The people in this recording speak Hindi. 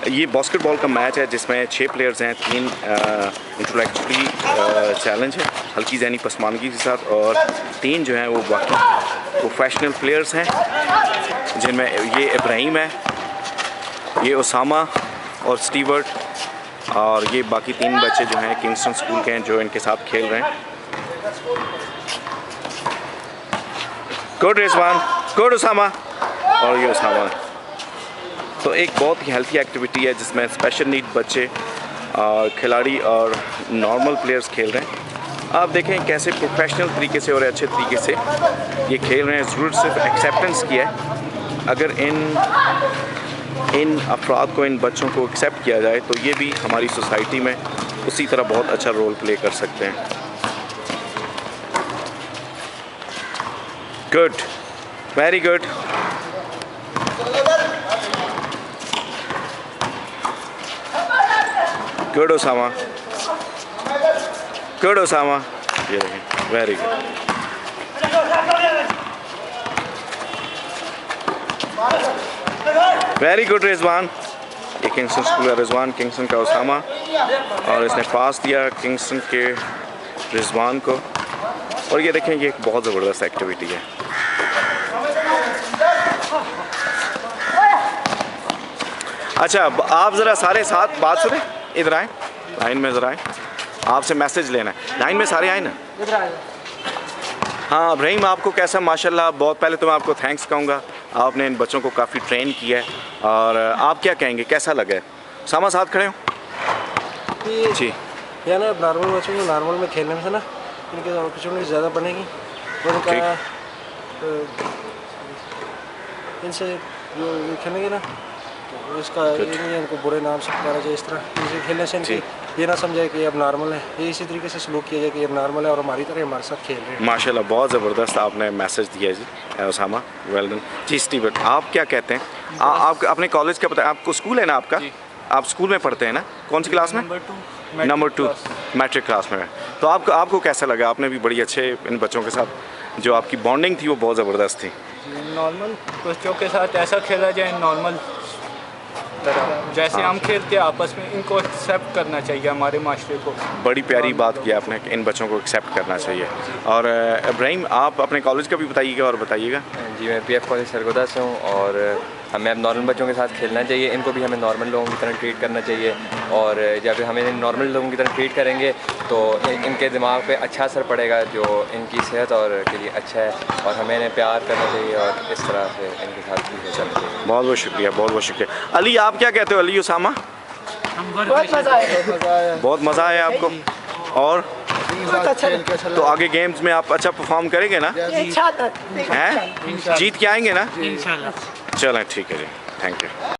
ये बास्केटबॉल का मैच है जिसमें 6 प्लेयर्स हैं, 3 इंटेलेक्चुअली चैलेंज है हल्की ज़हनी पसमानगी के साथ, और 3 जो हैं वो बाकी प्रोफेशनल प्लेयर्स हैं जिनमें ये इब्राहिम है, ये उसामा और स्टीवर्ट, और ये बाकी 3 बच्चे जो हैं किंगस्टन स्कूल के हैं जो इनके साथ खेल रहे हैं। गुड रिजवान, गुड उसामा, और ये उसामा। तो एक बहुत ही हेल्थी एक्टिविटी है जिसमें स्पेशल नीड बच्चे, खिलाड़ी और नॉर्मल प्लेयर्स खेल रहे हैं। आप देखें कैसे प्रोफेशनल तरीके से और अच्छे तरीके से ये खेल रहे हैं। ज़रूरत सिर्फ एक्सेप्टेंस की है। अगर इन अफराद को, इन बच्चों को एक्सेप्ट किया जाए तो ये भी हमारी सोसाइटी में उसी तरह बहुत अच्छा रोल प्ले कर सकते हैं। Good, very good. Good Osama, good Osama, ये देखें, very good. Very good Rizwan. ये किंगस्टन स्कूल का रिजवान, किंगस्टन का उसामा, और इसने पास दिया किंगस्टन के रिजवान को। और ये देखें, ये एक बहुत ज़बरदस्त एक्टिविटी है। अच्छा, आप ज़रा सारे साथ बात सुने, इधर आए, लाइन में ज़रा आए, आपसे मैसेज लेना है। लाइन में सारे आए ना। हाँ इब्राहिम, आपको कैसा, माशाल्लाह, बहुत पहले तो मैं आपको थैंक्स कहूँगा, आपने इन बच्चों को काफ़ी ट्रेन किया है। और आप क्या कहेंगे, कैसा लगा है? सामा साथ खड़े हो जी। या ना नॉर्मल बच्चों को नॉर्मल में खेलने में से ना इनकी अपॉर्चुनिटी ज़्यादा बनेगी, और इनका इनसे जो खेलेंगे ना तो इसका इनको बुरे नाम से पुकारा जाए। इस तरह इनसे खेलने से इनकी ये ना समझे कि अब नॉर्मल है, ये इसी तरीके से सलूक किया जाए कि अब नॉर्मल है और हमारी तरह हमारे साथ खेल रहे हैं। माशाल्लाह, बहुत ज़बरदस्त आपने मैसेज दिया जी उसामा, वेल डन जी। स्टीवन, आप क्या कहते हैं? आप अपने कॉलेज का बताएं, आपको स्कूल है ना आपका, आप स्कूल में पढ़ते हैं ना, कौन सी क्लास में? नंबर 2 मैट्रिक क्लास में। तो आपको कैसा लगा? आपने भी बड़ी अच्छे इन बच्चों के साथ जो आपकी बॉन्डिंग थी वो बहुत ज़बरदस्त थी। नॉर्मल बच्चों के साथ ऐसा खेला जाए नॉर्मल तरह, जैसे हम खेलते हैं आपस में, इनको एक्सेप्ट करना चाहिए हमारे माशरे को। बड़ी प्यारी बात की आपने कि इन बच्चों को एक्सेप्ट करना चाहिए। और इब्राहिम, आप अपने कॉलेज का भी बताइएगा और बताइएगा। जी, मैं PF कॉलेज सरगोदा से हूँ, और हमें अब नॉर्मल बच्चों के साथ खेलना चाहिए, इनको भी हमें नॉर्मल लोगों की तरह ट्रीट करना चाहिए। और जब हमें नॉर्मल लोगों की तरह ट्रीट करेंगे तो इनके दिमाग पे अच्छा असर पड़ेगा, जो इनकी सेहत और के लिए अच्छा है, और हमें इन्हें प्यार करना चाहिए और इस तरह से इनके साथ भी चलना चाहिए। बहुत बहुत शुक्रिया, बहुत बहुत शुक्रिया। अली, आप क्या कहते हो? अली उसामा, बहुत मज़ा आया, बहुत मज़ा आया आपको। और तो आगे गेम्स में आप अच्छा परफॉर्म करेंगे ना? हैं, जीत के आएंगे ना? चलें, ठीक है जी, थैंक यू।